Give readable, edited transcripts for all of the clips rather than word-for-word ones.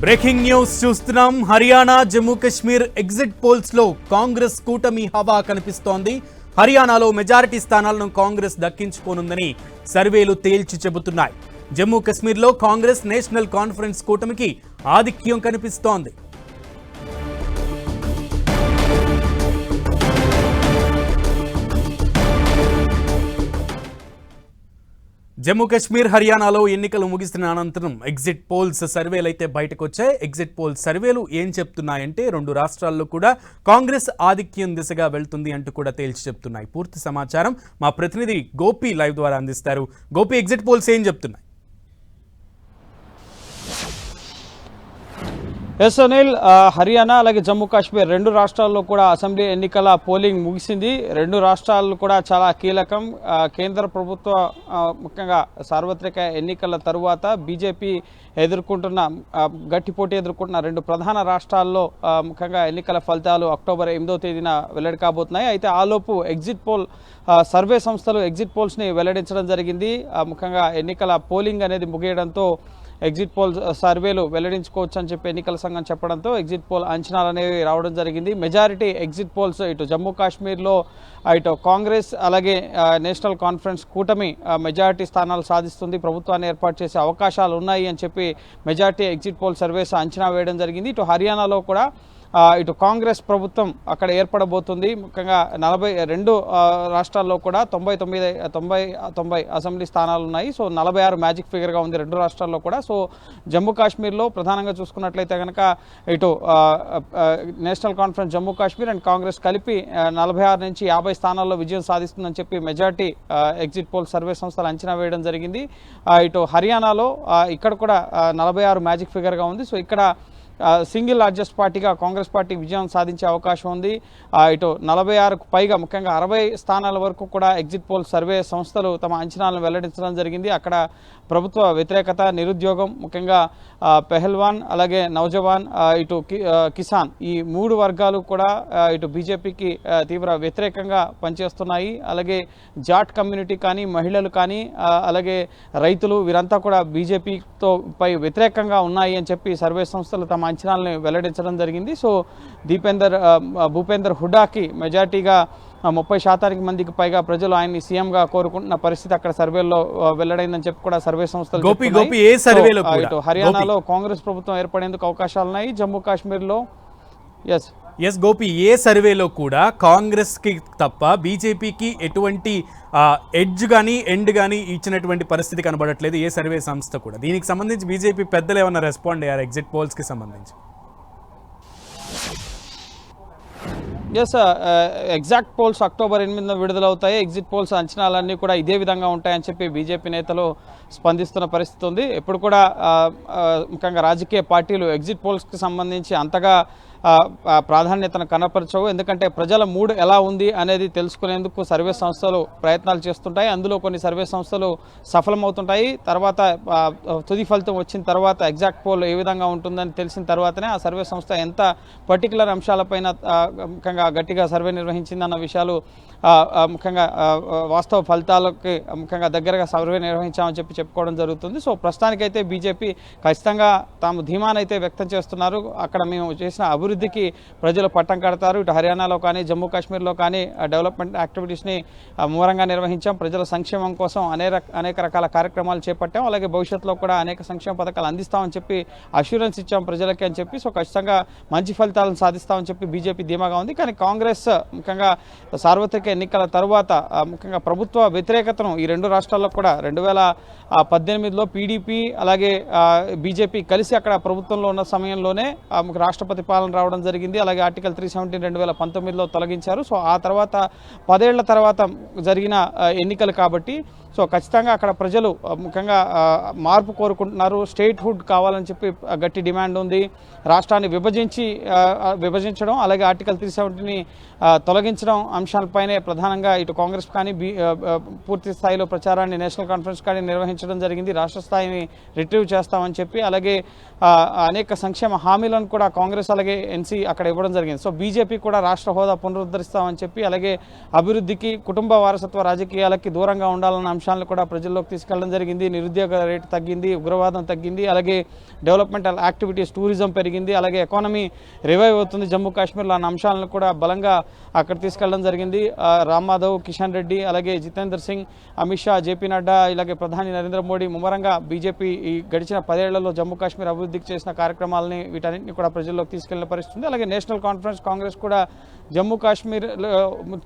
Breaking news చూస్తున్నాం. Haryana Jammu Kashmir exit polls లో కాంగ్రెస్ కూటమి హవా కనిపిస్తోంది. హర్యానాలో మెజారిటీ స్థానాలను కాంగ్రెస్ దక్కించుకోనుందని సర్వేలు తేల్చి చెబుతున్నాయి. జమ్మూ కశ్మీర్లో కాంగ్రెస్ నేషనల్ కాన్ఫరెన్స్ కూటమికి ఆధిక్యం కనిపిస్తోంది. జమ్మూ కశ్మీర్ హర్యానాలో ఎన్నికలు ముగిసిన అనంతరం ఎగ్జిట్ పోల్స్ సర్వేలు అయితే బయటకు వచ్చాయి. ఎగ్జిట్ పోల్స్ సర్వేలు ఏం చెప్తున్నాయంటే రెండు రాష్ట్రాల్లో కూడా కాంగ్రెస్ ఆధిక్యం దిశగా వెళ్తుంది అంటూ కూడా తేల్చి చెప్తున్నాయి. పూర్తి సమాచారం మా ప్రతినిధి గోపి లైవ్ ద్వారా అందిస్తారు. గోపి, ఎగ్జిట్ పోల్స్ ఏం చెప్తున్నాయి? ఎస్ అనిల్, హర్యానా అలాగే జమ్మూ కాశ్మీర్ రెండు రాష్ట్రాల్లో కూడా అసెంబ్లీ ఎన్నికల పోలింగ్ ముగిసింది. రెండు రాష్ట్రాలు కూడా చాలా కీలకం. కేంద్ర ప్రభుత్వ ముఖ్యంగా సార్వత్రిక ఎన్నికల తరువాత బీజేపీ గట్టి పోటీ ఎదుర్కొంటున్న రెండు ప్రధాన రాష్ట్రాల్లో ముఖ్యంగా ఎన్నికల ఫలితాలు అక్టోబర్ 8వ తేదీన వెల్లడి కాబోతున్నాయి. అయితే ఆలోపు ఎగ్జిట్ పోల్ సర్వే సంస్థలు ఎగ్జిట్ పోల్స్ని వెల్లడించడం జరిగింది. ముఖ్యంగా ఎన్నికల పోలింగ్ అనేది ముగియడంతో ఎగ్జిట్ పోల్ సర్వేలు వెల్లడించుకోవచ్చు అని చెప్పి ఎన్నికల సంఘం చెప్పడంతో ఎగ్జిట్ పోల్ అంచనాలు అనేవి రావడం జరిగింది. మెజారిటీ ఎగ్జిట్ పోల్స్ ఇటు జమ్మూ కాశ్మీర్లో ఇటు కాంగ్రెస్ అలాగే నేషనల్ కాన్ఫరెన్స్ కూటమి మెజారిటీ స్థానాలు సాధిస్తుంది, ప్రభుత్వాన్ని ఏర్పాటు చేసే అవకాశాలు ఉన్నాయి అని చెప్పి మెజారిటీ ఎగ్జిట్ పోల్ సర్వేస్ అంచనా వేయడం జరిగింది. ఇటు హర్యానాలో కూడా ఇటు కాంగ్రెస్ ప్రభుత్వం అక్కడ ఏర్పడబోతుంది. ముఖ్యంగా 42 రాష్ట్రాల్లో కూడా 90 అసెంబ్లీ స్థానాలు ఉన్నాయి. సో 46 మ్యాజిక్ ఫిగర్గా ఉంది రెండు రాష్ట్రాల్లో కూడా. సో జమ్మూ కాశ్మీర్లో ప్రధానంగా చూసుకున్నట్లయితే కనుక ఇటు national conference Jammu Kashmir and Congress కలిపి 46 నుంచి 50 స్థానాల్లో విజయం సాధిస్తుందని చెప్పి మెజార్టీ ఎగ్జిట్ పోల్ సర్వే సంస్థలు అంచనా వేయడం జరిగింది. ఇటు హర్యానాలో ఇక్కడ కూడా 46 మ్యాజిక్ ఫిగర్గా ఉంది. సో ఇక్కడ సింగిల్ లార్జెస్ట్ పార్టీగా కాంగ్రెస్ పార్టీ విజయం సాధించే అవకాశం ఉంది. ఇటు 46కు పైగా ముఖ్యంగా 60 స్థానాల వరకు కూడా ఎగ్జిట్ పోల్ సర్వే సంస్థలు తమ అంచనాలను వెల్లడించడం జరిగింది. అక్కడ ప్రభుత్వ వ్యతిరేకత, నిరుద్యోగం, ముఖ్యంగా పెహల్వాన్ అలాగే నౌజవాన్ ఇటు కిసాన్ ఈ మూడు వర్గాలు కూడా ఇటు బీజేపీకి తీవ్ర వ్యతిరేకంగా పనిచేస్తున్నాయి. అలాగే జాట్ కమ్యూనిటీ కానీ, మహిళలు కానీ, అలాగే రైతులు వీరంతా కూడా బీజేపీతో పై వ్యతిరేకంగా ఉన్నాయి అని చెప్పి సర్వే సంస్థలు తమ అంచనాలను వెల్లడించడం జరిగింది. సో భూపేందర్ హుడాకి మెజార్టీగా 30% మందికి పైగా ప్రజలు ఆయన్ని సీఎంగా కోరుకుంటున్న పరిస్థితి అక్కడ సర్వేలో వెల్లడైందని చెప్పి కూడా సర్వే సంస్థలు ఇటు హర్యానాలో కాంగ్రెస్ ప్రభుత్వం ఏర్పడేందుకు అవకాశాలున్నాయి. జమ్మూ కాశ్మీర్లో ఎస్ గోపి, ఏ సర్వేలో కూడా కాంగ్రెస్ కి తప్ప బీజేపీకి ఎటువంటి ఎడ్జ్ కానీ ఎండ్ కానీ ఇచ్చినటువంటి పరిస్థితి కనబడట్లేదు ఏ సర్వే సంస్థ కూడా. దీనికి సంబంధించి బీజేపీ పెద్దలు ఏమైనా రెస్పాండ్ అయ్యారు ఎగ్జిట్ పోల్స్ కి సంబంధించి? ఎస్, ఎగ్జాక్ట్ పోల్స్ అక్టోబర్ 8న విడుదలవుతాయి. ఎగ్జిట్ పోల్స్ అంచనాలన్నీ కూడా ఇదే విధంగా ఉంటాయని చెప్పి బీజేపీ నేతలు స్పందిస్తున్న పరిస్థితి ఉంది. ఎప్పుడు కూడా ముఖ్యంగా రాజకీయ పార్టీలు ఎగ్జిట్ పోల్స్కి సంబంధించి అంతగా ప్రాధాన్యతను కనపరచవు. ఎందుకంటే ప్రజల మూడ్ ఎలా ఉంది అనేది తెలుసుకునేందుకు సర్వే సంస్థలు ప్రయత్నాలు చేస్తుంటాయి. అందులో కొన్ని సర్వే సంస్థలు సఫలమవుతుంటాయి. తర్వాత తుది ఫలితం వచ్చిన తర్వాత ఎగ్జాక్ట్ పోల్ ఏ విధంగా ఉంటుందని తెలిసిన తర్వాతనే ఆ సర్వే సంస్థ ఎంత పర్టికులర్ అంశాలపైన ముఖ్యంగా గట్టిగా సర్వే నిర్వహించిందన్న విషయాలు ముఖ్యంగా వాస్తవ ఫలితాలకి ముఖ్యంగా దగ్గరగా సర్వే నిర్వహించామని చెప్పి చెప్పుకోవడం జరుగుతుంది. సో ప్రస్తుతానికైతే బీజేపీ ఖచ్చితంగా తాము ధీమానైతే వ్యక్తం చేస్తున్నారు. అక్కడ మేము చేసిన అభివృద్ధికి ప్రజలు పట్టం కడతారు. ఇటు హర్యానాలో కానీ జమ్మూ కాశ్మీర్లో కానీ డెవలప్మెంట్ యాక్టివిటీస్ని ముమ్మరంగా నిర్వహించాం. ప్రజల సంక్షేమం కోసం అనేక రకాల కార్యక్రమాలు చేపట్టాం. అలాగే భవిష్యత్తులో కూడా అనేక సంక్షేమ పథకాలు అందిస్తామని చెప్పి అష్యూరెన్స్ ఇచ్చాం ప్రజలకి అని చెప్పి. సో ఖచ్చితంగా మంచి ఫలితాలను సాధిస్తామని చెప్పి బీజేపీ ధీమాగా ఉంది. కానీ కాంగ్రెస్ ముఖ్యంగా సార్వత్రిక ఎన్నికల తరువాత ముఖ్యంగా ప్రభుత్వ వ్యతిరేకతను ఈ రెండు రాష్ట్రాల్లో కూడా 2018లో పీడీపీ అలాగే బీజేపీ కలిసి అక్కడ ప్రభుత్వంలో ఉన్న సమయంలోనే రాష్ట్రపతి పాలన రావడం జరిగింది. అలాగే ఆర్టికల్ 317 2019లో తొలగించారు. సో ఆ తర్వాత 10 ఏళ్ల తర్వాత జరిగిన ఎన్నికలు కాబట్టి సో ఖచ్చితంగా అక్కడ ప్రజలు ముఖ్యంగా మార్పు కోరుకుంటున్నారు. స్టేట్ హుడ్ కావాలని చెప్పి గట్టి డిమాండ్ ఉంది. రాష్ట్రాన్ని విభజించడం అలాగే ఆర్టికల్ 370ని తొలగించడం అంశాలపైనే ప్రధానంగా ఇటు కాంగ్రెస్ కానీ పూర్తి స్థాయిలో ప్రచారాన్ని నేషనల్ కాన్ఫరెన్స్ కానీ నిర్వహించడం జరిగింది. రాష్ట్ర స్థాయిని రిట్రీవ్ చేస్తామని చెప్పి అలాగే అనేక సంక్షేమ హామీలను కూడా కాంగ్రెస్ అలాగే ఎన్సీ అక్కడ ఇవ్వడం జరిగింది. సో బీజేపీ కూడా రాష్ట్ర హోదా పునరుద్ధరిస్తామని చెప్పి అలాగే అభివృద్ధికి కుటుంబ వారసత్వ రాజకీయాలకి దూరంగా ఉండాలన్న అంశాలను కూడా ప్రజల్లోకి తీసుకెళ్లడం జరిగింది. నిరుద్యోగ రేటు తగ్గింది, ఉగ్రవాదం తగ్గింది, అలాగే డెవలప్మెంటల్ యాక్టివిటీస్ టూరిజం పెరిగింది, అలాగే ఎకానమీ రివైవ్ అవుతుంది జమ్మూ కాశ్మీర్లో అన్న అంశాలను కూడా బలంగా అక్కడ తీసుకెళ్లడం జరిగింది. రామ్ మాధవ్, కిషన్ రెడ్డి, అలాగే జితేందర్ సింగ్, అమిత్ షా, జేపీ నడ్డా, ఇలాగే ప్రధాని నరేంద్ర మోడీ ముమ్మరంగా బీజేపీ ఈ గడిచిన 10 ఏళ్లలో జమ్మూ కాశ్మీర్ అభివృద్ధికి చేసిన కార్యక్రమాలని వీటన్నింటినీ కూడా ప్రజల్లోకి తీసుకెళ్లిన పరిస్థితి. అలాగే నేషనల్ కాన్ఫరెన్స్ కాంగ్రెస్ కూడా జమ్మూ కాశ్మీర్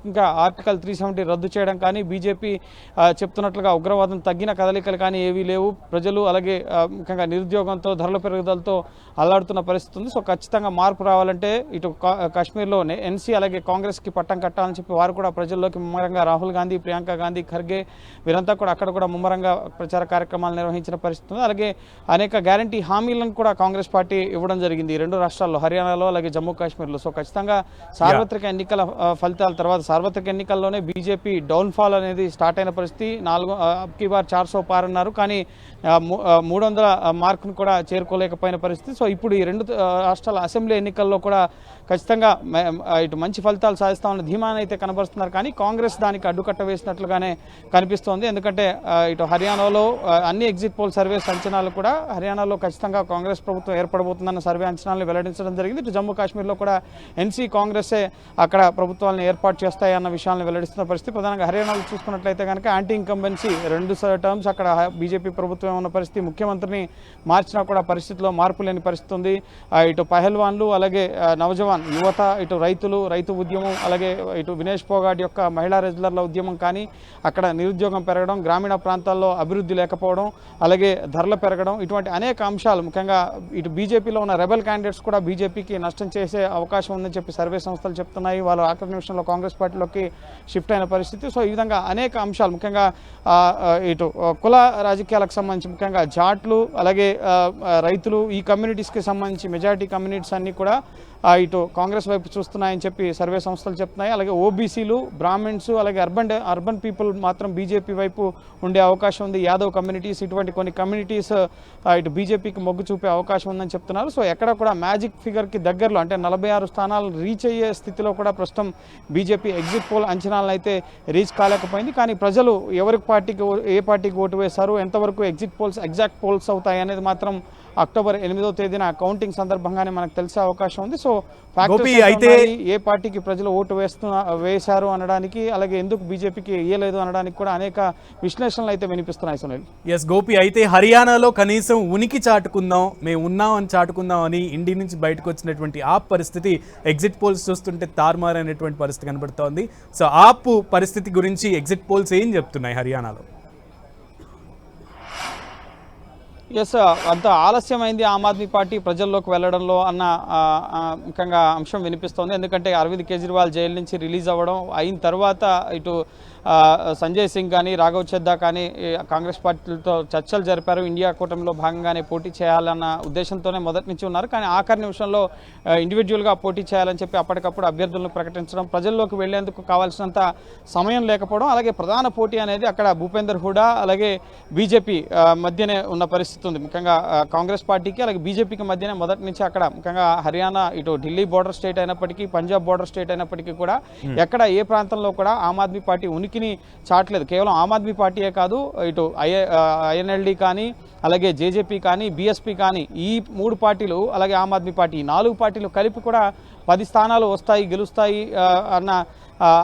ఇంకా ఆర్టికల్ 370 రద్దు చేయడం కానీ బీజేపీ చెప్తున్నట్లుగా ఉగ్రవాదం తగ్గిన కదలికలు కానీ ఏవీ లేవు. ప్రజలు అలాగే ముఖ్యంగా నిరుద్యోగంతో ధరల పెరుగుదలతో అల్లాడుతున్న పరిస్థితి ఉంది. సో ఖచ్చితంగా మార్పు రావాలంటే ఇటు కాశ్మీర్లో ఎన్సీ అలాగే కాంగ్రెస్కి పట్టం కట్టాలని చెప్పి వారు కూడా ప్రజల్లోకి ముమ్మరంగా రాహుల్ గాంధీ, ప్రియాంక గాంధీ, ఖర్గే వీరంతా కూడా అక్కడ కూడా ముమ్మరంగా ప్రచార కార్యక్రమాలు నిర్వహించిన పరిస్థితి ఉంది. అలాగే అనేక గ్యారంటీ హామీలను కూడా కాంగ్రెస్ పార్టీ ఇవ్వడం జరిగింది 2 రాష్ట్రాల్లో, హర్యానాలో అలాగే జమ్మూ కాశ్మీర్లో. సో ఖచ్చితంగా సార్వత్రిక ఎన్నికల ఫలితాల తర్వాత సార్వత్రిక ఎన్నికల్లోనే బీజేపీ డౌన్ఫాల్ అనేది స్టార్ట్ అయిన పరిస్థితి. 400 పార్ అన్నారు, కానీ 300 మార్కును కూడా చేరుకోలేకపోయిన పరిస్థితి. సో ఇప్పుడు ఈ 2 రాష్ట్రాల అసెంబ్లీ ఎన్నికల్లో కూడా ఖచ్చితంగా ఇటు మంచి ఫలితాలు సాధిస్తామన్న ధీమాని అయితే కనబరుస్తున్నారు, కానీ కాంగ్రెస్ దానికి అడ్డుకట్ట వేసినట్లుగానే కనిపిస్తోంది. ఎందుకంటే ఇటు హర్యానాలో అన్ని ఎగ్జిట్ పోల్ సర్వేస్ అంచనాలు కూడా హర్యానాలో ఖచ్చితంగా కాంగ్రెస్ ప్రభుత్వం ఏర్పడబోతుందన్న సర్వే అంచనాలను వెల్లడించడం జరిగింది. ఇటు జమ్మూ కాశ్మీర్లో కూడా ఎన్సీ కాంగ్రెసే అక్కడ ప్రభుత్వాలను ఏర్పాటు చేస్తాయన్న విషయాలను వెల్లడిస్తున్న పరిస్థితి. ప్రధానంగా హర్యానాలో చూసుకున్నట్లయితే కనుక యాంటీ ఇన్కంబెన్సీ 2 టర్మ్స్ అక్కడ బీజేపీ ప్రభుత్వం ఉన్న పరిస్థితి. ముఖ్యమంత్రిని మార్చినా కూడా పరిస్థితిలో మార్పు లేని పరిస్థితి ఉంది. ఇటు పహల్వాన్లు అలాగే నవజవాన్ యువత, ఇటు రైతు ఉద్యమం, అలాగే ఇటు వినేష్ పోగాట్ యొక్క మహిళా రెజ్లర్ల ఉద్యమం కానీ అక్కడ నిరుద్యోగం పెరగడం, గ్రామీణ ప్రాంతాల్లో అభివృద్ధి లేకపోవడం, అలాగే ధరలు పెరగడం, ఇటువంటి అనేక అంశాలు ముఖ్యంగా ఇటు బీజేపీలో ఉన్న రెబల్ క్యాండిడేట్స్ కూడా బీజేపీకి నష్టం చేసే అవకాశం ఉందని చెప్పి సర్వే సంస్థలు చెప్తున్నాయి. వాళ్ళు ఆఖరి నిమిషంలో కాంగ్రెస్ పార్టీలోకి షిఫ్ట్ అయిన పరిస్థితి. సో ఈ విధంగా అనేక అంశాలు ముఖ్యంగా ఇటు కుల రాజకీయాలకు సంబంధించి ముఖ్యంగా జాట్లు అలాగే రైతులు ఈ కమ్యూనిటీస్కి సంబంధించి మెజారిటీ కమ్యూనిటీస్ అన్నీ కూడా ఇటు కాంగ్రెస్ వైపు చూస్తున్నాయని చెప్పి సర్వే సంస్థలు చెప్తున్నాయి. అలాగే ఓబీసీలు, బ్రాహ్మిన్స్, అలాగే అర్బన్ పీపుల్ మాత్రం బీజేపీ వైపు ఉండే అవకాశం ఉంది. యాదవ్ కమ్యూనిటీస్, ఇటువంటి కొన్ని కమ్యూనిటీస్ ఇటు బీజేపీకి మొగ్గు చూపే అవకాశం ఉందని చెప్తున్నారు. సో ఎక్కడ కూడా మ్యాజిక్ ఫిగర్కి దగ్గరలో అంటే 46 స్థానాలు రీచ్ అయ్యే స్థితిలో కూడా ప్రస్తుతం బీజేపీ ఎగ్జిట్ పోల్ అంచనాలను అయితే రీచ్ కాలేకపోయింది. కానీ ప్రజలు ఏ పార్టీకి ఓటు వేశారు, ఎంతవరకు ఎగ్జిట్ పోల్స్ ఎగ్జాక్ట్ పోల్స్ అవుతాయి అనేది మాత్రం అక్టోబర్ 8వ తేదీన కౌంటింగ్ సందర్భంగానే మనకు తెలిసే అవకాశం ఉంది. సో అయితే ఏ పార్టీకి ప్రజలు ఓటు వేశారు అనడానికి, అలాగే ఎందుకు బీజేపీకి వేయలేదు అనడానికి కూడా అనేక విశ్లేషణలు అయితే వినిపిస్తున్నాయి. సునీల్, ఎస్ గోపి, అయితే హర్యానాలో కనీసం ఉనికి చాటుకుందాం, మేము ఉన్నాం అని చాటుకుందాం అని ఇండి నుంచి బయటకు వచ్చినటువంటి ఆప్ పరిస్థితి ఎగ్జిట్ పోల్స్ చూస్తుంటే తారుమారైనటువంటి పరిస్థితి కనబడుతోంది. సో ఆప్ పరిస్థితి గురించి ఎగ్జిట్ పోల్స్ ఏం చెప్తున్నాయి హర్యానాలో? ఎస్, అంత ఆలస్యమైంది ఆమ్ ఆద్మీ పార్టీ ప్రజల్లోకి వెళ్లడంలో అన్న ముఖ్యంగా అంశం వినిపిస్తోంది. ఎందుకంటే అరవింద్ కేజ్రీవాల్ జైలు నుంచి రిలీజ్ అవ్వడం అయిన తర్వాత ఇటు సంజయ్ సింగ్ కానీ రాఘవ్ చద్దా కానీ కాంగ్రెస్ పార్టీలతో చర్చలు జరిపారు. ఇండియా కూటమిలో భాగంగానే పోటీ చేయాలన్న ఉద్దేశంతోనే మొదటి నుంచి ఉన్నారు. కానీ ఆఖరి నిమిషంలో ఇండివిజువల్గా పోటీ చేయాలని చెప్పి అప్పటికప్పుడు అభ్యర్థులను ప్రకటించడం, ప్రజల్లోకి వెళ్లేందుకు కావాల్సినంత సమయం లేకపోవడం, అలాగే ప్రధాన పోటీ అనేది అక్కడ భూపేందర్ హూడా అలాగే బీజేపీ మధ్యనే ఉన్న పరిస్థితి ఉంది. ముఖ్యంగా కాంగ్రెస్ పార్టీకి అలాగే బీజేపీకి మధ్యనే మొదటి నుంచి అక్కడ ముఖ్యంగా హర్యానా ఇటు ఢిల్లీ బోర్డర్ స్టేట్ అయినప్పటికీ, పంజాబ్ బోర్డర్ స్టేట్ అయినప్పటికీ కూడా ఎక్కడ ఏ ప్రాంతంలో కూడా ఆమ్ ఆద్మీ పార్టీ ఉనికిని చాటలేదు. కేవలం ఆమ్ ఆద్మీ పార్టీయే కాదు, ఇటు ఐఎన్ఎల్డి కానీ అలాగే జేజేపీ కానీ బీఎస్పీ కానీ ఈ 3 పార్టీలు అలాగే ఆమ్ ఆద్మీ పార్టీ 4 పార్టీలు కలిపి కూడా 10 స్థానాలు వస్తాయి, గెలుస్తాయి అన్న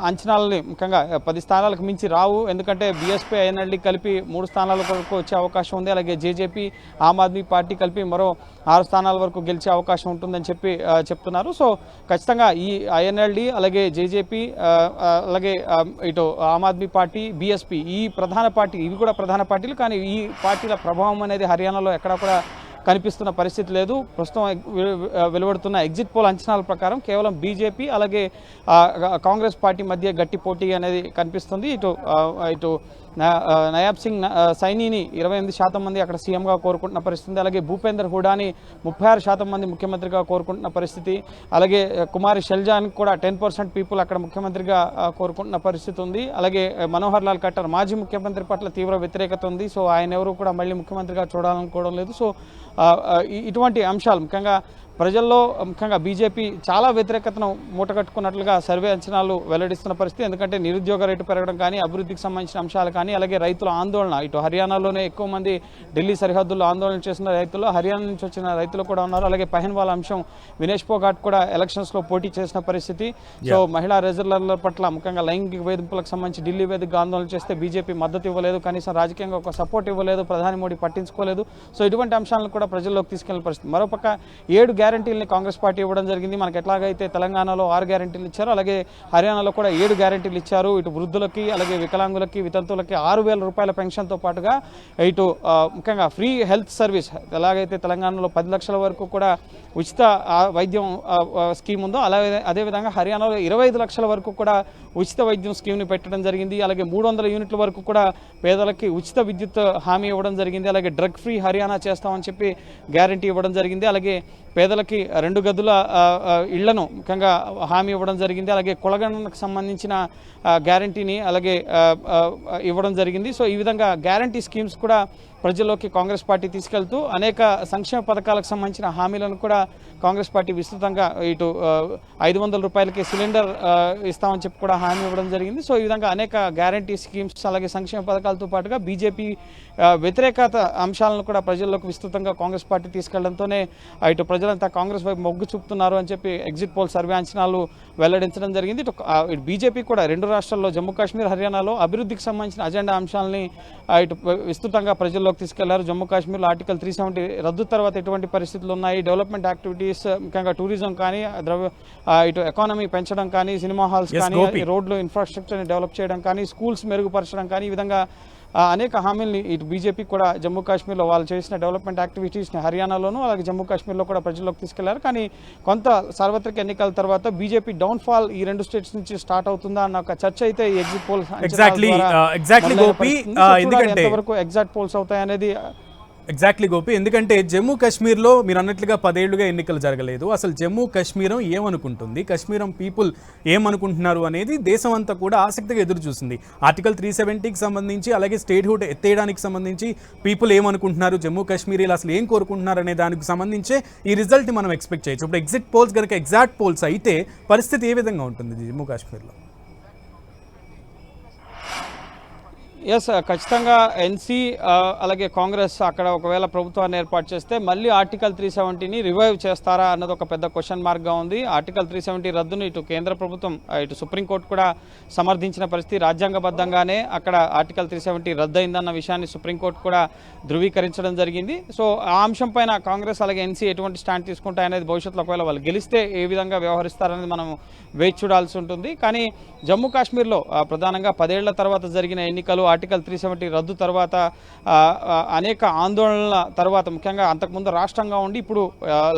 అంచనాలని ముఖ్యంగా 10 స్థానాలకు మించి రావు. ఎందుకంటే బీఎస్పీ ఐఎన్ఎల్డి కలిపి 3 స్థానాల వరకు వచ్చే అవకాశం ఉంది. అలాగే జేజేపీ ఆమ్ ఆద్మీ పార్టీ కలిపి మరో 6 స్థానాల వరకు గెలిచే అవకాశం ఉంటుందని చెప్పి చెప్తున్నారు. సో ఖచ్చితంగా ఈ ఐఎన్ఎల్డి అలాగే జేజేపీ అలాగే ఇటు ఆమ్ ఆద్మీ పార్టీ, బీఎస్పీ ఈ ప్రధాన పార్టీ, ఇవి కూడా ప్రధాన పార్టీలు. కానీ ఈ పార్టీల ప్రభావం అనేది హర్యానాలో ఎక్కడ కూడా కనిపిస్తున్న పరిస్థితి లేదు. ప్రస్తుతం వెలువడుతున్న ఎగ్జిట్ పోల్ అంచనాల ప్రకారం కేవలం బీజేపీ అలాగే కాంగ్రెస్ పార్టీ మధ్య గట్టి పోటీ అనేది కనిపిస్తుంది. ఇటు నయాబ్ సింగ్ సైనీని 28% మంది అక్కడ సీఎంగా కోరుకుంటున్న పరిస్థితి. అలాగే భూపేందర్ హుడాని 36% మంది ముఖ్యమంత్రిగా కోరుకుంటున్న పరిస్థితి. అలాగే కుమారి షెల్జానికి కూడా 10% పీపుల్ అక్కడ ముఖ్యమంత్రిగా కోరుకుంటున్న పరిస్థితి ఉంది. అలాగే మనోహర్ లాల్ ఖట్టర్ మాజీ ముఖ్యమంత్రి పట్ల తీవ్ర వ్యతిరేకత ఉంది. సో ఆయన ఎవరు కూడా మళ్ళీ ముఖ్యమంత్రిగా చూడాలనుకోవడం లేదు. సో ఇటువంటి అంశాలు ముఖ్యంగా ప్రజల్లో ముఖ్యంగా బీజేపీ చాలా వ్యతిరేకతను మూటగట్టుకున్నట్లుగా సర్వే అంచనాలు వెల్లడిస్తున్న పరిస్థితి. ఎందుకంటే నిరుద్యోగ రేటు పెరగడం కానీ, అభివృద్ధికి సంబంధించిన అంశాలు కానీ, అలాగే రైతుల ఆందోళన, ఇటు హర్యానాలోనే ఎక్కువ మంది ఢిల్లీ సరిహద్దుల్లో ఆందోళన చేసిన రైతులు, హర్యానా నుంచి వచ్చిన రైతులు కూడా ఉన్నారు. అలాగే పహన్వాల్ అంశం, వినేష్ ఫోగాట్ కూడా ఎలక్షన్స్లో పోటీ చేసిన పరిస్థితి. సో మహిళా రిజర్వర్ల పట్ల ముఖ్యంగా లైంగిక వేధింపులకు సంబంధించి ఢిల్లీ వేదికగా ఆందోళన చేస్తే బీజేపీ మద్దతు ఇవ్వలేదు, కనీసం రాజకీయంగా ఒక సపోర్ట్ ఇవ్వలేదు, ప్రధాని మోడీ పట్టించుకోలేదు. సో ఇటువంటి అంశాలను కూడా ప్రజల్లోకి తీసుకెళ్లిన పరిస్థితి. మరోపక్క 7 గ్యారంటీలని కాంగ్రెస్ పార్టీ ఇవ్వడం జరిగింది. మనకి ఎట్లాగైతే తెలంగాణలో 6 గ్యారంటీలు ఇచ్చారో అలాగే హర్యానాలో కూడా 7 గ్యారంటీలు ఇచ్చారు. ఇటు వృద్ధులకి, అలాగే వికలాంగులకి, వితంతువులకి 6,000 రూపాయల పెన్షన్తో పాటుగా ఇటు ముఖ్యంగా ఫ్రీ హెల్త్ సర్వీస్, ఎలాగైతే తెలంగాణలో 10 లక్షల వరకు కూడా ఉచిత వైద్యం స్కీమ్ ఉందో అలాగే అదేవిధంగా హర్యానాలో 25 లక్షల వరకు కూడా ఉచిత వైద్యం స్కీమ్ని పెట్టడం జరిగింది. అలాగే 300 యూనిట్ల వరకు కూడా పేదలకి ఉచిత విద్యుత్ హామీ ఇవ్వడం జరిగింది. అలాగే డ్రగ్ ఫ్రీ హర్యానా చేస్తామని చెప్పి గ్యారంటీ ఇవ్వడం జరిగింది. అలాగే పేదలకి 2 గదుల ఇళ్లను ముఖ్యంగా హామీ ఇవ్వడం జరిగింది. అలాగే కులగణనకు సంబంధించిన గ్యారంటీని అలాగే ఇవ్వడం జరిగింది. సో ఈ విధంగా గ్యారంటీ స్కీమ్స్ కూడా ప్రజల్లోకి కాంగ్రెస్ పార్టీ తీసుకెళ్తూ అనేక సంక్షేమ పథకాలకు సంబంధించిన హామీలను కూడా కాంగ్రెస్ పార్టీ విస్తృతంగా ఇటు 500 రూపాయలకి సిలిండర్ ఇస్తామని చెప్పి కూడా హామీ ఇవ్వడం జరిగింది. సో ఈ విధంగా అనేక గ్యారంటీ స్కీమ్స్ అలాగే సంక్షేమ పథకాలతో పాటుగా బీజేపీ వ్యతిరేకత అంశాలను కూడా ప్రజల్లోకి విస్తృతంగా కాంగ్రెస్ పార్టీ తీసుకెళ్లడంతోనే ఇటు ప్రజలంతా కాంగ్రెస్ వైపు మొగ్గు చూపుతున్నారు అని చెప్పి ఎగ్జిట్ పోల్ సర్వే అంచనాలు వెల్లడించడం జరిగింది. ఇటు బీజేపీ కూడా 2 రాష్ట్రాల్లో జమ్మూ కాశ్మీర్, హర్యానాలో అభివృద్ధికి సంబంధించిన అజెండా అంశాలని ఇటు విస్తృతంగా ప్రజల్లోకి తీసుకెళ్లారు. జమ్మూ కాశ్మీర్లో ఆర్టికల్ 370 రద్దు తర్వాత ఎటువంటి పరిస్థితులు ఉన్నాయి, డెవలప్మెంట్ యాక్టివిటీస్ ముఖ్యంగా టూరిజం కానీ, ఇటు ఎకానమీ పెంచడం కానీ, సినిమా హాల్స్ కానీ, రోడ్లు ఇన్ఫ్రాస్ట్రక్చర్ని డెవలప్ చేయడం కానీ, స్కూల్స్ మెరుగుపరచడం కానీ, ఈ విధంగా అనేక హామీల్ని ఇటు బీజేపీ కూడా జమ్మూ కాశ్మీర్లో వాళ్ళు చేసిన డెవలప్మెంట్ యాక్టివిటీస్ని హర్యానాలోనూ అలాగే జమ్మూ కాశ్మీర్లో కూడా ప్రజల్లోకి తీసుకెళ్లారు. కానీ కొంత సార్వత్రిక ఎన్నికల తర్వాత బీజేపీ డౌన్ఫాల్ ఈ 2 స్టేట్స్ నుంచి స్టార్ట్ అవుతుందా అన్న ఒక చర్చ అయితే ఈ ఎగ్జిట్ పోల్స్ ఎంతవరకు ఎగ్జాక్ట్ పోల్స్ అవుతాయనేది. ఎగ్జాక్ట్లీ గోపి, ఎందుకంటే జమ్మూ కాశ్మీర్లో మీరు అన్నట్లుగా 10 ఏళ్లుగా ఎన్నికలు జరగలేదు. అసలు జమ్మూ కాశ్మీరం ఏమనుకుంటుంది, కాశ్మీరం పీపుల్ ఏమనుకుంటున్నారు అనేది దేశం అంతా కూడా ఆసక్తిగా ఎదురు చూస్తుంది. ఆర్టికల్ 370కి సంబంధించి అలాగే స్టేట్ హుడ్ ఎత్తేయడానికి సంబంధించి పీపుల్ ఏమనుకుంటున్నారు, జమ్మూ కాశ్మీరీలు అసలు ఏం కోరుకుంటున్నారు అనే దానికి సంబంధించే ఈ రిజల్ట్ని మనం ఎక్స్పెక్ట్ చేయొచ్చు. ఇప్పుడు ఎగ్జిట్ పోల్స్ కనుక ఎగ్జాక్ట్ పోల్స్ అయితే పరిస్థితి ఏ విధంగా ఉంటుంది జమ్మూ కాశ్మీర్లో? ఎస్, ఖచ్చితంగా ఎన్సీ అలాగే కాంగ్రెస్ అక్కడ ఒకవేళ ప్రభుత్వాన్ని ఏర్పాటు చేస్తే మళ్ళీ ఆర్టికల్ 370ని రివైవ్ చేస్తారా అన్నది ఒక పెద్ద క్వశ్చన్ మార్క్గా ఉంది. ఆర్టికల్ 370 రద్దును ఇటు కేంద్ర ప్రభుత్వం ఇటు సుప్రీంకోర్టు కూడా సమర్థించిన పరిస్థితి. రాజ్యాంగబద్ధంగానే అక్కడ ఆర్టికల్ 370 రద్దయిందన్న విషయాన్ని సుప్రీంకోర్టు కూడా ధృవీకరించడం జరిగింది. సో ఆ అంశం పైన కాంగ్రెస్ అలాగే ఎన్సీ ఎటువంటి స్టాండ్ తీసుకుంటాయనేది భవిష్యత్తులో ఒకవేళ వాళ్ళు గెలిస్తే ఏ విధంగా వ్యవహరిస్తారనేది మనం వేచి చూడాల్సి ఉంటుంది. కానీ జమ్మూ కాశ్మీర్లో ప్రధానంగా 10 ఏళ్ల తర్వాత జరిగిన ఎన్నికలు, ఆర్టికల్ 370 రద్దు తర్వాత అనేక ఆందోళనల తర్వాత ముఖ్యంగా అంతకుముందు రాష్ట్రంగా ఉండి ఇప్పుడు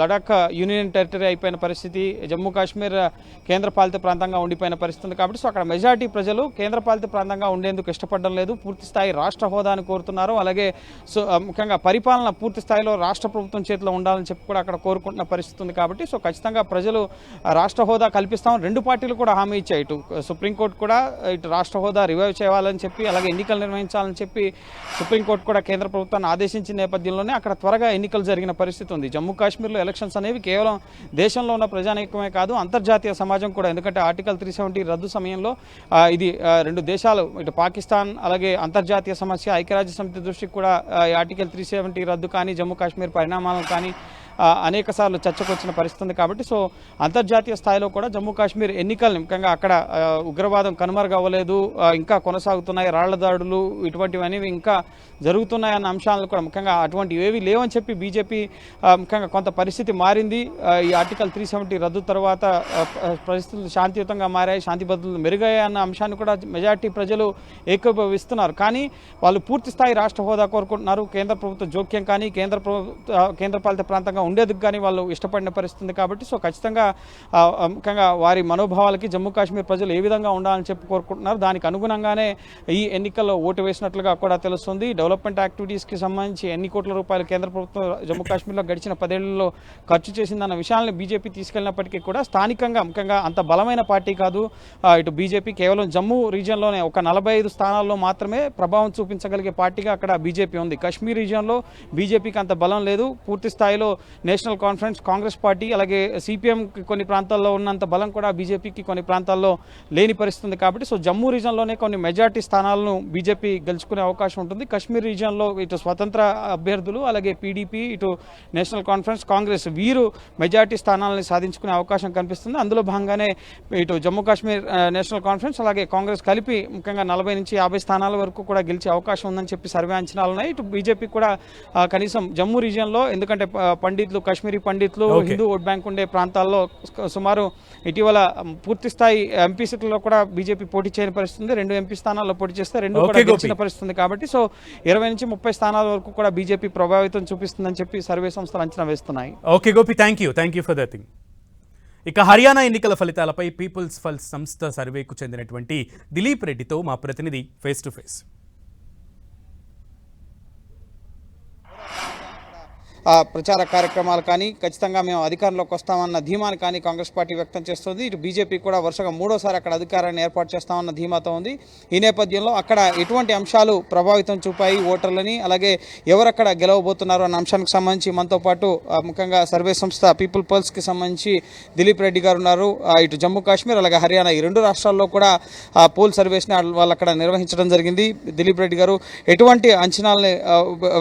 లడాక్ యూనియన్ టెరిటరీ అయిపోయిన పరిస్థితి, జమ్మూ కాశ్మీర్ కేంద్రపాలిత ప్రాంతంగా ఉండిపోయిన పరిస్థితి ఉంది. కాబట్టి సో అక్కడ మెజారిటీ ప్రజలు కేంద్రపాలిత ప్రాంతంగా ఉండేందుకు ఇష్టపడడం లేదు, పూర్తి స్థాయి రాష్ట్ర హోదాను కోరుతున్నారు. అలాగే సో ముఖ్యంగా పరిపాలన పూర్తి స్థాయిలో రాష్ట్ర ప్రభుత్వం చేతిలో ఉండాలని చెప్పి కూడా అక్కడ కోరుకుంటున్న పరిస్థితి ఉంది. కాబట్టి సో ఖచ్చితంగా ప్రజలు రాష్ట్ర హోదా కల్పిస్తాం, 2 పార్టీలు కూడా హామీ ఇచ్చాయి. ఇటు సుప్రీంకోర్టు కూడా ఇటు రాష్ట్ర హోదా రివైవ్ చేయాలని చెప్పి అలాగే ఎన్నికలు నిర్వహించాలని చెప్పి సుప్రీంకోర్టు కూడా కేంద్ర ప్రభుత్వాన్ని ఆదేశించిన నేపథ్యంలోనే అక్కడ త్వరగా ఎన్నికలు జరిగిన పరిస్థితి ఉంది. జమ్మూ కాశ్మీర్లో ఎలక్షన్స్ అనేవి కేవలం దేశంలో ఉన్న ప్రజానీకమే కాదు, అంతర్జాతీయ సమాజం కూడా. ఎందుకంటే ఆర్టికల్ 370 రద్దు సమయంలో ఇది 2 దేశాలు ఇటు పాకిస్తాన్ అలాగే అంతర్జాతీయ సమస్య, ఐక్యరాజ్య సమితి దృష్టికి కూడా ఈ ఆర్టికల్ 370 రద్దు కానీ జమ్మూ కాశ్మీర్ పరిణామాలను కానీ అనేక సార్లు చర్చకు వచ్చిన పరిస్థితి ఉంది. కాబట్టి సో అంతర్జాతీయ స్థాయిలో కూడా జమ్మూ కాశ్మీర్ ఎన్నికల్ని ముఖ్యంగా అక్కడ ఉగ్రవాదం కనుమరుగవ్వలేదు, ఇంకా కొనసాగుతున్నాయి, రాళ్ల దాడులు ఇటువంటివన్నీ ఇంకా జరుగుతున్నాయన్న అంశాలను కూడా ముఖ్యంగా అటువంటివి ఏవి లేవని చెప్పి బీజేపీ ముఖ్యంగా కొంత పరిస్థితి మారింది. ఈ ఆర్టికల్ 370 రద్దు తర్వాత పరిస్థితులు శాంతియుతంగా మారాయి, శాంతి భద్రతలు మెరుగయ్యాయి అన్న అంశాన్ని కూడా మెజార్టీ ప్రజలు ఏకీభవిస్తున్నారు. కానీ వాళ్ళు పూర్తి స్థాయి రాష్ట్ర హోదా కోరుకుంటున్నారు. కేంద్ర ప్రభుత్వ జోక్యం కానీ కేంద్రపాలిత ప్రాంతంగా ఉండేందుకు కానీ వాళ్ళు ఇష్టపడిన పరిస్థితి కాబట్టి సో ఖచ్చితంగా ముఖ్యంగా వారి మనోభావాలకి జమ్మూ కాశ్మీర్ ప్రజలు ఏ విధంగా ఉండాలని చెప్పి కోరుకుంటున్నారు. దానికి అనుగుణంగానే ఈ ఎన్నికల్లో ఓటు వేసినట్లుగా కూడా తెలుస్తుంది. డెవలప్మెంట్ యాక్టివిటీస్కి సంబంధించి ఎన్ని కోట్ల రూపాయలు కేంద్ర ప్రభుత్వం జమ్మూ కాశ్మీర్లో గడిచిన 10 ఏళ్లలో ఖర్చు చేసిందన్న విషయాన్ని బీజేపీ తీసుకెళ్లినప్పటికీ కూడా స్థానికంగా ముఖ్యంగా అంత బలమైన పార్టీ కాదు ఇటు బీజేపీ. కేవలం జమ్మూ రీజియన్లోనే ఒక 45 స్థానాల్లో మాత్రమే ప్రభావం చూపించగలిగే పార్టీగా అక్కడ బీజేపీ ఉంది. కాశ్మీర్ రీజియన్లో బీజేపీకి అంత బలం లేదు. పూర్తి స్థాయిలో నేషనల్ కాన్ఫరెన్స్, కాంగ్రెస్ పార్టీ అలాగే సిపిఎంకి కొన్ని ప్రాంతాల్లో ఉన్నంత బలం కూడా బీజేపీకి కొన్ని ప్రాంతాల్లో లేని పరిస్థితి ఉంది. కాబట్టి సో జమ్మూ రీజియన్లోనే కొన్ని మెజార్టీ స్థానాలను బీజేపీ గెలుచుకునే అవకాశం ఉంటుంది. కాశ్మీర్ రీజియన్లో ఇటు స్వతంత్ర అభ్యర్థులు అలాగే పీడీపీ, ఇటు నేషనల్ కాన్ఫరెన్స్, కాంగ్రెస్ వీరు మెజార్టీ స్థానాలను సాధించుకునే అవకాశం కనిపిస్తుంది. అందులో భాగంగానే ఇటు జమ్మూ కాశ్మీర్ నేషనల్ కాన్ఫరెన్స్ అలాగే కాంగ్రెస్ కలిపి ముఖ్యంగా 40 నుంచి 50 స్థానాల వరకు కూడా గెలిచే అవకాశం ఉందని చెప్పి సర్వే అంచనాలు ఉన్నాయి. ఇటు బీజేపీ కూడా కనీసం జమ్మూ రీజియన్లో, ఎందుకంటే పండితులు, కాశ్మీరీ పండితులు, హిందూ ఓట్ బ్యాంక్ ఉండే ప్రాంతాల్లో సుమారు ఇటీవల పూర్తి స్థాయి ఎంపీ సీట్లలో కూడా బీజేపీ పోటీ చేయని పరిస్థితి. 2 ఎంపీ స్థానాల్లో పోటీ చేస్తే 2 కూడా గెలిచిన పరిస్థితి. కాబట్టి సో 20 నుంచి 30 స్థానాల వరకు కూడా బీజేపీ ప్రభావితం చూపిస్తుందని చెప్పి సర్వే సంస్థలు అంచనా వేస్తున్నాయి. Okay Gopi, thank you for that thing. ఇక హర్యానా ఎన్నికల ఫలితాలపై పీపుల్స్ పల్స్ సంస్థ సర్వేకు చెందినటువంటి దిలీప్ రెడ్డితో మా ప్రతినిధి ఫేస్ టు ఫేస్. ప్రచార కార్యక్రమాలు కానీ ఖచ్చితంగా మేము అధికారంలోకి వస్తామన్న ధీమాని కానీ కాంగ్రెస్ పార్టీ వ్యక్తం చేస్తుంది. ఇటు బీజేపీ కూడా వరుసగా 3వసారి అక్కడ అధికారాన్ని ఏర్పాటు చేస్తామన్న ధీమాతో ఉంది. ఈ నేపథ్యంలో అక్కడ ఎటువంటి అంశాలు ప్రభావితం చూపాయి ఓటర్లని, అలాగే ఎవరక్కడ గెలవబోతున్నారు అన్న అంశానికి సంబంధించి మనతో పాటు ముఖ్యంగా సర్వే సంస్థ పీపుల్ పల్స్కి సంబంధించి దిలీప్ రెడ్డి గారు ఉన్నారు. ఇటు జమ్మూ కాశ్మీర్ అలాగే హర్యానా ఈ 2 రాష్ట్రాల్లో కూడా పోల్ సర్వేస్ని వాళ్ళు అక్కడ నిర్వహించడం జరిగింది. దిలీప్ రెడ్డి గారు, ఎటువంటి అంచనాలని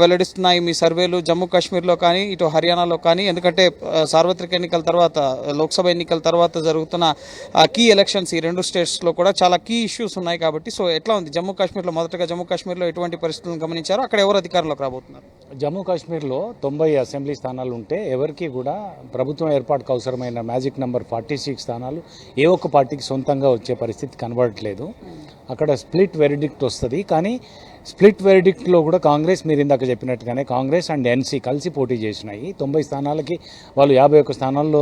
వెల్లడిస్తున్నాయి మీ సర్వేలు జమ్మూ కాశ్మీర్లో కానీ ఇటు హర్యానాలో కానీ? ఎందుకంటే సార్వత్రిక ఎన్నికల తర్వాత, లోక్సభ ఎన్నికల తర్వాత జరుగుతున్న కీ ఎలక్షన్స్ ఈ 2 స్టేట్స్లో కూడా చాలా కీ ఇష్యూస్ ఉన్నాయి కాబట్టి సో ఎట్లా ఉంది జమ్మూ కాశ్మీర్లో? మొదటగా జమ్మూ కాశ్మీర్లో ఎటువంటి పరిస్థితులను గమనించారు? అక్కడ ఎవరు అధికారంలోకి రాబోతున్నారు? జమ్మూ కాశ్మీర్లో 90 అసెంబ్లీ స్థానాలు ఉంటే ఎవరికి కూడా ప్రభుత్వం ఏర్పాటుకు అవసరమైన మ్యాజిక్ నెంబర్ 46 స్థానాలు ఏ ఒక్క పార్టీకి సొంతంగా వచ్చే పరిస్థితి కనబడట్లేదు. అక్కడ స్ప్లిట్ వెరిడిక్ట్ వస్తుంది. కానీ స్ప్లిట్ వెరిడిక్ట్లో కూడా కాంగ్రెస్, మీరు ఇందాక చెప్పినట్టుగానే కాంగ్రెస్ అండ్ ఎన్సీ కలిసి పోటీ చేసినాయి. 90 స్థానాలకి వాళ్ళు 51 స్థానాల్లో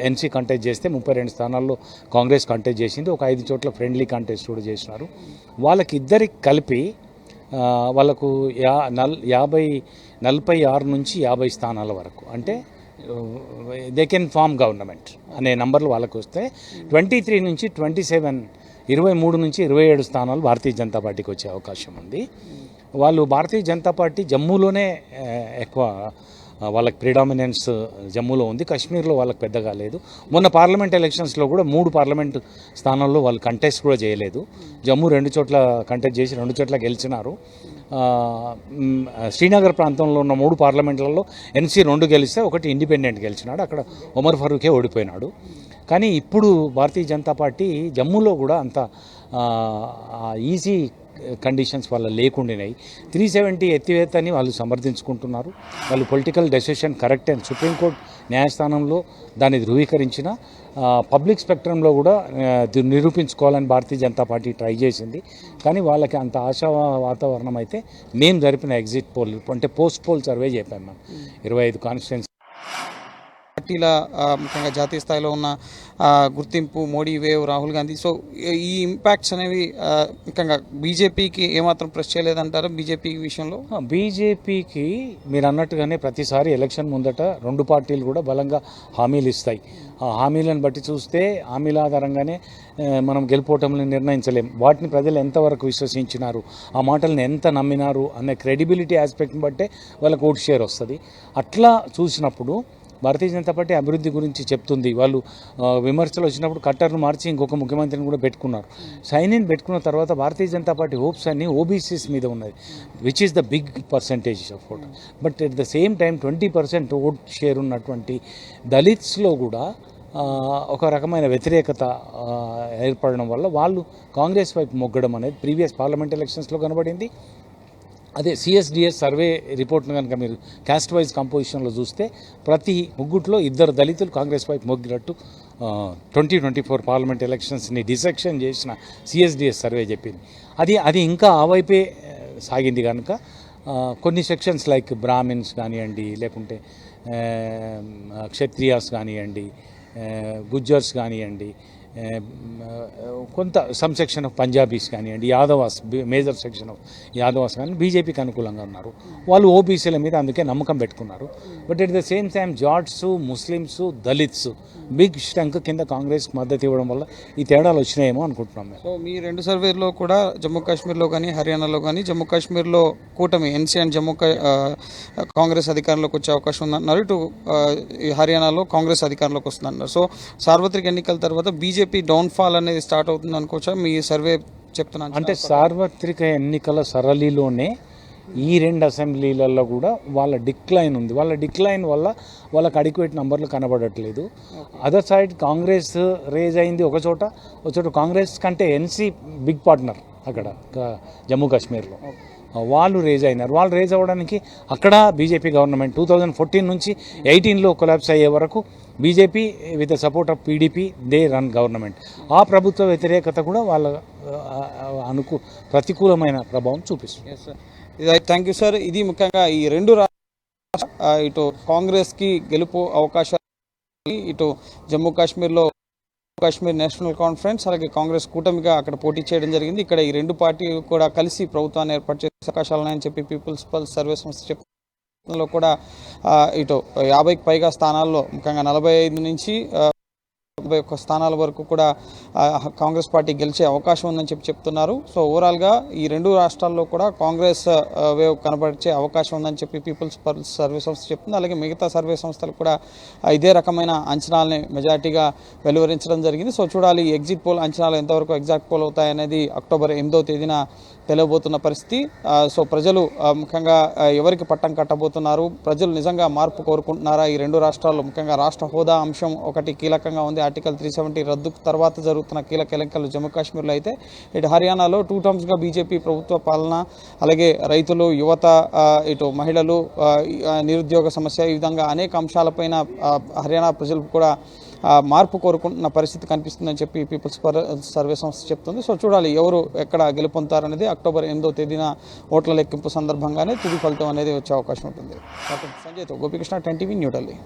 ఎన్సీ కంటెస్ట్ చేస్తే 32 స్థానాల్లో కాంగ్రెస్ కంటెస్ట్ చేసింది. ఒక 5 చోట్ల ఫ్రెండ్లీ కంటెస్ట్ కూడా చేసినారు. వాళ్ళకి ఇద్దరికి కలిపి వాళ్ళకు 46 నుంచి 50 స్థానాల వరకు, అంటే దే కెన్ ఫామ్ గవర్నమెంట్ అనే నంబర్లు వాళ్ళకు వస్తే 23 నుంచి 27, 23 నుంచి 27 స్థానాలు భారతీయ జనతా పార్టీకి వచ్చే అవకాశం ఉంది. వాళ్ళు భారతీయ జనతా పార్టీ జమ్మూలోనే ఎక్కువ వాళ్ళకి ప్రిడామినెన్స్ జమ్మూలో ఉంది. కాశ్మీర్లో వాళ్ళకి పెద్దగా లేదు. మొన్న పార్లమెంట్ ఎలక్షన్స్లో కూడా 3 పార్లమెంట్ స్థానాల్లో వాళ్ళు కంటెస్ట్ కూడా చేయలేదు. జమ్మూ 2 చోట్ల కంటెస్ట్ చేసి 2 చోట్ల గెలిచినారు. శ్రీనగర్ ప్రాంతంలో ఉన్న 3 పార్లమెంట్లలో ఎన్సీ 2 గెలిస్తే 1 ఇండిపెండెంట్ గెలిచినాడు. అక్కడ ఉమర్ ఫరూకే ఓడిపోయినాడు. కానీ ఇప్పుడు భారతీయ జనతా పార్టీ జమ్మూలో కూడా అంత ఈజీ కండిషన్స్ వల్ల లేకుండినాయి. 370 ఎత్తివేతని వాళ్ళు సమర్థించుకుంటున్నారు. వాళ్ళు పొలిటికల్ డెసిషన్ కరెక్ట్ అని సుప్రీంకోర్టు న్యాయస్థానంలో దాన్ని ధృవీకరించిన పబ్లిక్ స్పెక్ట్రంలో కూడా నిరూపించుకోవాలని భారతీయ జనతా పార్టీ ట్రై చేసింది. కానీ వాళ్ళకి అంత ఆశా వాతావరణం అయితే మేము జరిపిన ఎగ్జిట్ పోల్ అంటే పోస్ట్ పోల్ సర్వే చెప్పాము మేము 25 కాన్స్టిట్యున్సీ పార్టీల ముఖ్యంగా జాతీయ స్థాయిలో ఉన్న గుర్తింపు, మోడీ వేవ్, రాహుల్ గాంధీ, సో ఈ ఇంపాక్ట్స్ అనేవి ముఖ్యంగా బీజేపీకి ఏమాత్రం ప్రెస్ చేయలేదంటారు? బీజేపీ విషయంలో బీజేపీకి మీరు అన్నట్టుగానే ప్రతిసారి ఎలక్షన్ ముందట 2 పార్టీలు కూడా బలంగా హామీలు ఇస్తాయి. ఆ హామీలను బట్టి చూస్తే హామీల ఆధారంగానే మనం గెలుపోవటంలో నిర్ణయించలేం. వాటిని ప్రజలు ఎంతవరకు విశ్వసించినారు, ఆ మాటలను ఎంత నమ్మినారు అనే క్రెడిబిలిటీ ఆస్పెక్ట్ని బట్టే వాళ్ళకి ఓటు షేర్ వస్తుంది. అట్లా చూసినప్పుడు భారతీయ జనతా పార్టీ అభివృద్ధి గురించి చెప్తుంది. వాళ్ళు విమర్శలు వచ్చినప్పుడు కట్టర్ను మార్చి ఇంకొక ముఖ్యమంత్రిని కూడా పెట్టుకున్నారు. సైన్ పెట్టుకున్న తర్వాత భారతీయ జనతా పార్టీ హోప్స్ అన్ని ఓబీసీస్ మీద ఉన్నది, which is the big percentage of vote. But at the same time 20% vote share ఉన్నటువంటి దళిత్స్లో కూడా ఒక రకమైన వ్యతిరేకత ఏర్పడడం వల్ల వాళ్ళు కాంగ్రెస్ వైపు మొగ్గడం అనేది ప్రీవియస్ పార్లమెంట్ ఎలక్షన్స్లో కనబడింది. అదే సిఎస్డిఎస్ సర్వే రిపోర్ట్ను కనుక మీరు క్యాస్ట్ వైజ్ కంపోజిషన్లో చూస్తే ప్రతి ముగ్గుట్లో 2 దళితులు కాంగ్రెస్ వైపు మొగ్గినట్టు 2024 పార్లమెంట్ ఎలక్షన్స్ని డిసెక్షన్ చేసిన సిఎస్డిఎస్ సర్వే చెప్పింది. అది ఇంకా ఆ వైపే సాగింది కనుక కొన్ని సెక్షన్స్ లైక్ బ్రాహ్మిన్స్ కానివ్వండి, లేకుంటే క్షత్రియాస్ కానివ్వండి, గుజ్జర్స్ కానివ్వండి, కొంత సమ్ సెక్షన్ ఆఫ్ పంజాబీస్ కానివ్వండి, Yadavs major section of Yadavs కానీ బీజేపీకి అనుకూలంగా ఉన్నారు. వాళ్ళు ఓబీసీల మీద అందుకే నమ్మకం పెట్టుకున్నారు. But at the same time Jats, Muslims, Dalits big strength కింద కాంగ్రెస్కి మద్దతు ఇవ్వడం వల్ల ఈ తేడాలు వచ్చినాయేమో అనుకుంటున్నాం మేము. సో మీ 2 సర్వేల్లో కూడా జమ్మూ కాశ్మీర్లో కానీ హర్యానాలో కానీ జమ్మూ కాశ్మీర్లో కూటమి ఎన్సీ అండ్ కాంగ్రెస్ అధికారంలోకి వచ్చే అవకాశం ఉందన్నారు. ఇటు ఈ హర్యానాలో కాంగ్రెస్ అధికారంలోకి వస్తుందన్నారు. సో సార్వత్రిక ఎన్నికల తర్వాత బీజేపీ డౌన్ఫాల్ అనేది స్టార్ట్ అవుతుంది అనుకోవచ్చా? మీ సర్వే చెప్తున్నాను. అంటే సార్వత్రిక ఎన్నికల సరళిలోనే ఈ 2 అసెంబ్లీలలో కూడా వాళ్ళ డిక్లైన్ ఉంది. వాళ్ళ డిక్లైన్ వల్ల వాళ్ళకి అడిక్వేట్ నంబర్లు కనబడట్లేదు. అదర్ సైడ్ కాంగ్రెస్ రేజ్ అయింది ఒక చోట కాంగ్రెస్ కంటే ఎన్సీ బిగ్ పార్ట్నర్ అక్కడ జమ్మూ కాశ్మీర్లో వాళ్ళు రేజ్ అయినారు. వాళ్ళు రేజ్ అవ్వడానికి అక్కడ బీజేపీ గవర్నమెంట్ 2014 నుంచి 18లో కొలాప్స్ అయ్యే వరకు BJP with the support of PDP they run government. ఆ ప్రభుత్వ వ్యతిరేకత కూడా వాళ్ళ ప్రతికూలమైన ప్రభావం చూపిస్తుంది. Thank you sir. ఇది ముఖ్యంగా ఈ 2 ఇటు కాంగ్రెస్కి గెలుపు అవకాశాలు, ఇటు జమ్మూ కాశ్మీర్లో కాశ్మీర్ నేషనల్ కాన్ఫరెన్స్ అలాగే కాంగ్రెస్ కూటమిగా అక్కడ పోటీ చేయడం జరిగింది. ఇక్కడ ఈ 2 పార్టీలు కూడా కలిసి ప్రభుత్వాన్ని ఏర్పాటు చేసే అవకాశాలు ఉన్నాయని చెప్పి పీపుల్స్ పల్స్ సర్వే సంస్థ చెప్తులో కూడా ఇటు 50కి పైగా స్థానాల్లో ముఖ్యంగా 45 నుంచి 51 స్థానాల వరకు కూడా కాంగ్రెస్ పార్టీ గెలిచే అవకాశం ఉందని చెప్తున్నారు. సో ఓవరాల్గా ఈ 2 రాష్ట్రాల్లో కూడా కాంగ్రెస్ వేవ్ కనబడిచే అవకాశం ఉందని చెప్పి పీపుల్స్ పల్స్ సర్వే సంస్థ చెప్తుంది. అలాగే మిగతా సర్వే సంస్థలు కూడా ఇదే రకమైన అంచనాలని మెజార్టీగా వెలువరించడం జరిగింది. సో చూడాలి ఎగ్జిట్ పోల్ అంచనాలు ఎంతవరకు ఎగ్జాక్ట్ పోల్ అవుతాయనేది అక్టోబర్ 8వ తేదీన తెలియబోతున్న పరిస్థితి. సో ప్రజలు ముఖ్యంగా ఎవరికి పట్టం కట్టబోతున్నారు, ప్రజలు నిజంగా మార్పు కోరుకుంటున్నారా? ఈ 2 రాష్ట్రాల్లో ముఖ్యంగా రాష్ట్ర హోదా అంశం ఒకటి కీలకంగా ఉంది. ఆర్టికల్ 370 రద్దు తర్వాత జరుగుతున్న కీలక ఎన్నికలు జమ్మూ కాశ్మీర్లో అయితే, ఇటు హర్యానాలో 2 టర్మ్స్గా బీజేపీ ప్రభుత్వ పాలన, అలాగే రైతులు, యువత, ఇటు మహిళలు, నిరుద్యోగ సమస్య, ఈ విధంగా అనేక అంశాలపైన హర్యానా ప్రజలు కూడా మార్పు కోరుకుంటున్న పరిస్థితి కనిపిస్తుందని చెప్పి పీపుల్స్ సర్వే సంస్థ చెప్తుంది. సో చూడాలి ఎవరు ఎక్కడ గెలుపొందుతారనేది అక్టోబర్ 8వ తేదీన ఓట్ల లెక్కింపు సందర్భంగానే తుది ఫలితం అనేది వచ్చే అవకాశం ఉంటుంది. సంజయ్తో గోపికృష్ణ, 10 TV, న్యూఢిల్లీ.